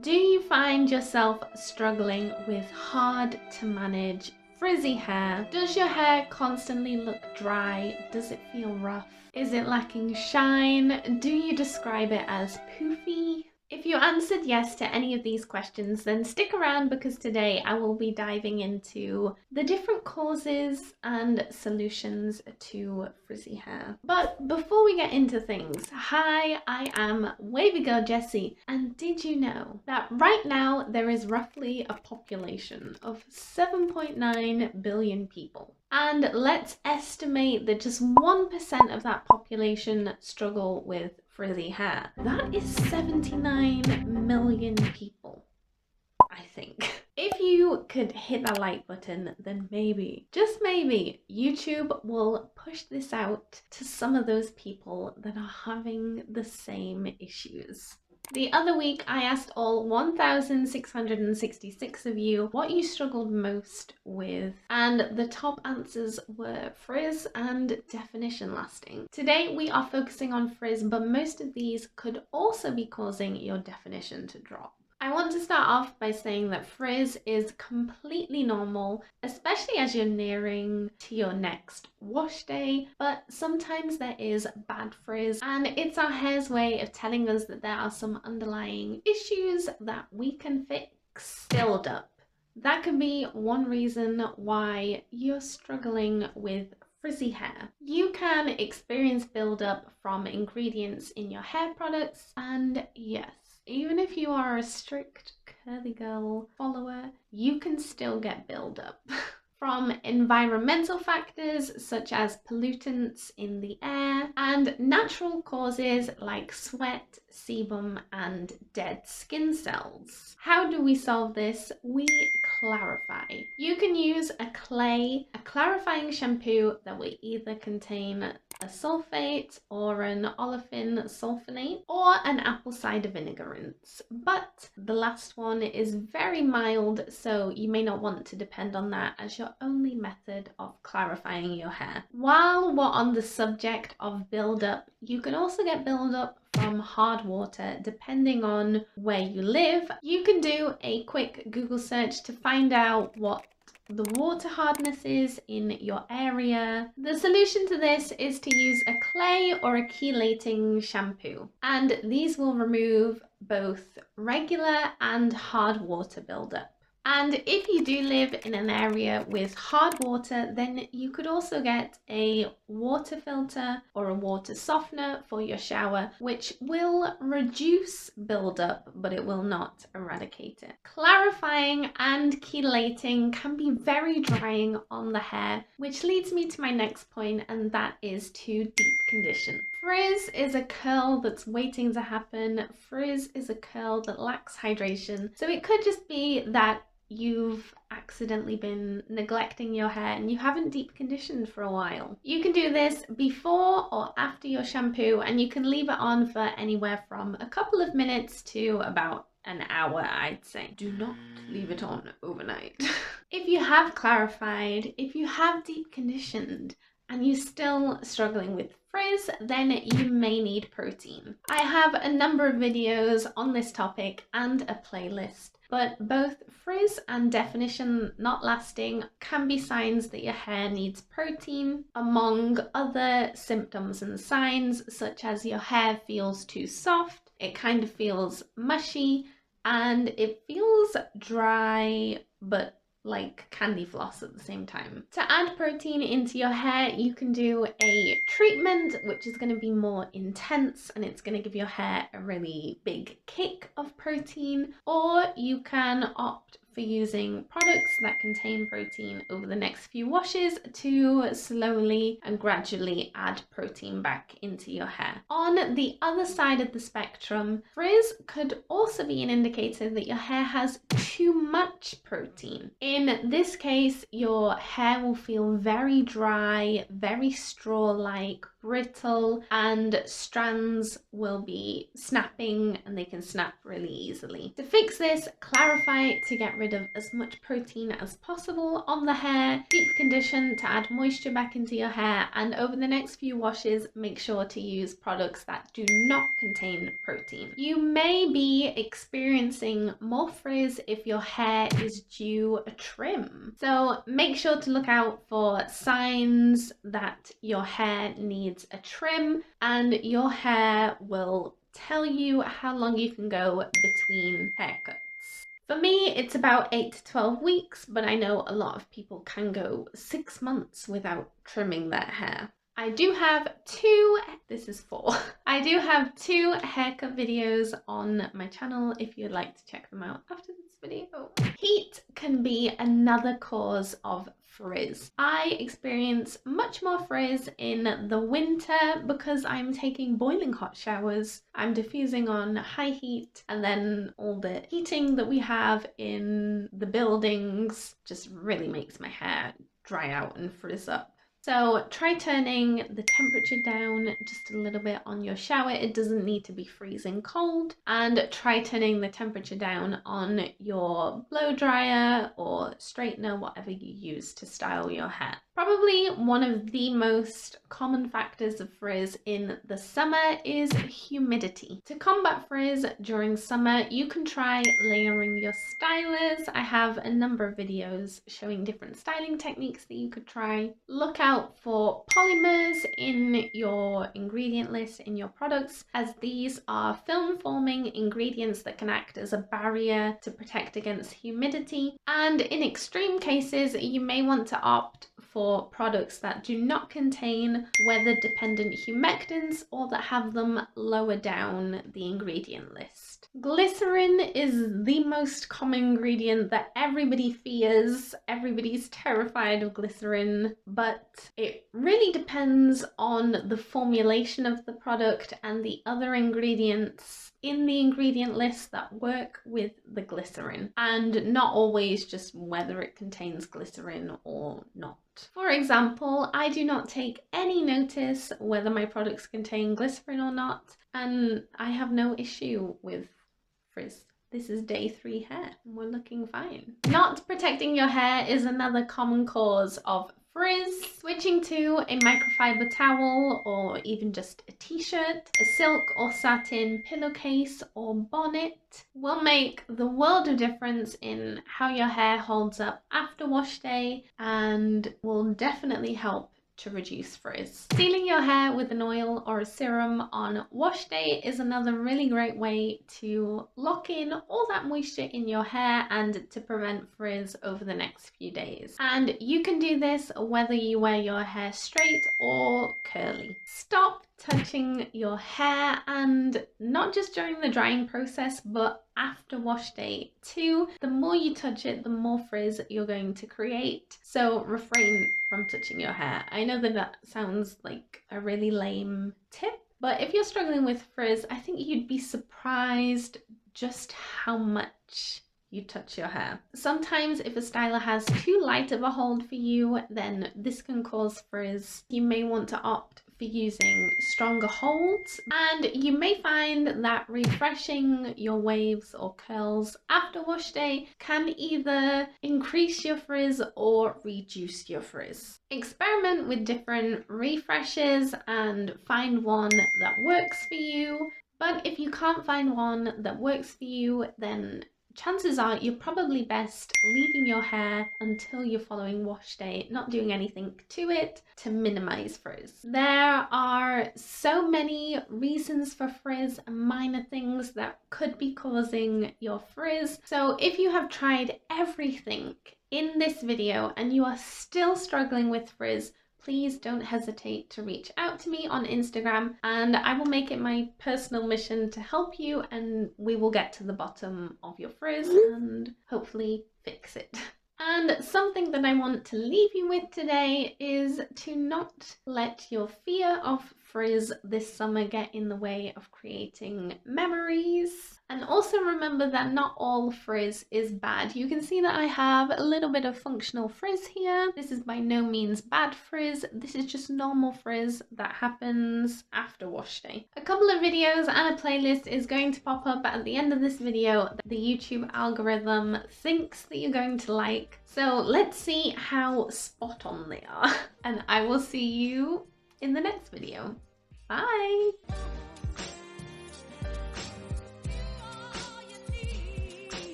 Do you find yourself struggling with hard to manage frizzy hair? Does your hair constantly look dry? Does it feel rough? Is it lacking shine? Do you describe it as poofy? If you answered yes to any of these questions, then stick around because today I will be diving into the different causes and solutions to frizzy hair. But before we get into things, hi, I am wavygirljessie, and did you know that right now there is roughly a population of 7.9 billion people? And let's estimate that just 1% of that population struggle with frizzy hair. That is 79 million people, I think. If you could hit that like button, then maybe, just maybe, YouTube will push this out to some of those people that are having the same issues. The other week, I asked all 1,666 of you what you struggled most with, and the top answers were frizz and definition lasting. Today, we are focusing on frizz, but most of these could also be causing your definition to drop. I want to start off by saying that frizz is completely normal, especially as you're nearing to your next wash day, but sometimes there is bad frizz, and it's our hair's way of telling us that there are some underlying issues that we can fix. Buildup. That could be one reason why you're struggling with frizzy hair. You can experience buildup from ingredients in your hair products, and yes, even if you are a strict curly girl follower, you can still get buildup. From environmental factors such as pollutants in the air and natural causes like sweat, sebum, and dead skin cells. How do we solve this? We clarify. You can use a clarifying shampoo that will either contain a sulfate or an olefin sulfonate or an apple cider vinegar rinse, but the last one is very mild, so you may not want to depend on that as your only method of clarifying your hair. While we're on the subject of buildup, you can also get buildup from hard water depending on where you live. You can do a quick Google search to find out what the water hardness is in your area. The solution to this is to use a clay or a chelating shampoo, and these will remove both regular and hard water buildup. And if you do live in an area with hard water, then you could also get a water filter or a water softener for your shower, which will reduce buildup, but it will not eradicate it. Clarifying and chelating can be very drying on the hair, which leads me to my next point, and that is to deep condition. Frizz is a curl that's waiting to happen. Frizz is a curl that lacks hydration. So it could just be that you've accidentally been neglecting your hair and you haven't deep conditioned for a while. You can do this before or after your shampoo, and you can leave it on for anywhere from a couple of minutes to about an hour, I'd say. Do not leave it on overnight. If you have clarified, if you have deep conditioned, and you're still struggling with frizz, then you may need protein. I have a number of videos on this topic and a playlist, but both frizz and definition not lasting can be signs that your hair needs protein, among other symptoms and signs such as your hair feels too soft, it kind of feels mushy, and it feels dry but like candy floss at the same time. To add protein into your hair, you can do a treatment which is going to be more intense and it's going to give your hair a really big kick of protein, or you can opt for using products that contain protein over the next few washes to slowly and gradually add protein back into your hair. On the other side of the spectrum, frizz could also be an indicator that your hair has too much protein. In this case, your hair will feel very dry, very straw-like, brittle and strands will be snapping and they can snap really easily. To fix this, clarify to get rid of as much protein as possible on the hair, deep condition to add moisture back into your hair, and over the next few washes, make sure to use products that do not contain protein. You may be experiencing more frizz if your hair is due a trim. So make sure to look out for signs that your hair needs a trim, and your hair will tell you how long you can go between haircuts. For me, it's about 8 to 12 weeks, but I know a lot of people can go 6 months without trimming their hair. I do have I do have 2 haircut videos on my channel if you'd like to check them out after this video. Heat can be another cause of frizz. I experience much more frizz in the winter because I'm taking boiling hot showers. I'm diffusing on high heat, and then all the heating that we have in the buildings just really makes my hair dry out and frizz up. So try turning the temperature down just a little bit on your shower. It doesn't need to be freezing cold. And try turning the temperature down on your blow dryer or straightener, whatever you use to style your hair. Probably one of the most common factors of frizz in the summer is humidity. To combat frizz during summer, you can try layering your stylers. I have a number of videos showing different styling techniques that you could try. Look out for polymers in your ingredient list in your products, as these are film-forming ingredients that can act as a barrier to protect against humidity. And in extreme cases, you may want to opt for products that do not contain weather-dependent humectants or that have them lower down the ingredient list. Glycerin is the most common ingredient that everybody fears. Everybody's terrified of glycerin, but it really depends on the formulation of the product and the other ingredients in the ingredient list that work with the glycerin, and not always just whether it contains glycerin or not. For example, I do not take any notice whether my products contain glycerin or not, and I have no issue with frizz. This is day 3 hair and we're looking fine. Not protecting your hair is another common cause of frizz. Switching to a microfiber towel or even just a t-shirt, a silk or satin pillowcase or bonnet will make the world of difference in how your hair holds up after wash day and will definitely help to reduce frizz. Sealing your hair with an oil or a serum on wash day is another really great way to lock in all that moisture in your hair and to prevent frizz over the next few days. And you can do this whether you wear your hair straight or curly. Stop touching your hair, and not just during the drying process but after wash day too. The more you touch it, the more frizz you're going to create, so refrain from touching your hair. I know that that sounds like a really lame tip, but if you're struggling with frizz, I think you'd be surprised just how much you touch your hair. Sometimes if a styler has too light of a hold for you, then this can cause frizz. You may want to opt for using stronger holds, and you may find that refreshing your waves or curls after wash day can either increase your frizz or reduce your frizz. Experiment with different refreshes and find one that works for you, but if you can't find one that works for you, then chances are you're probably best leaving your hair until you're following wash day, not doing anything to it to minimize frizz. There are so many reasons for frizz and minor things that could be causing your frizz. So if you have tried everything in this video and you are still struggling with frizz, please don't hesitate to reach out to me on Instagram and I will make it my personal mission to help you, and we will get to the bottom of your frizz and hopefully fix it. And something that I want to leave you with today is to not let your fear of frizz this summer get in the way of creating memories. And also remember that not all frizz is bad. You can see that I have a little bit of functional frizz here. This is by no means bad frizz. This is just normal frizz that happens after wash day. A couple of videos and a playlist is going to pop up at the end of this video that the YouTube algorithm thinks that you're going to like. So let's see how spot on they are. And I will see you in the next video. Bye!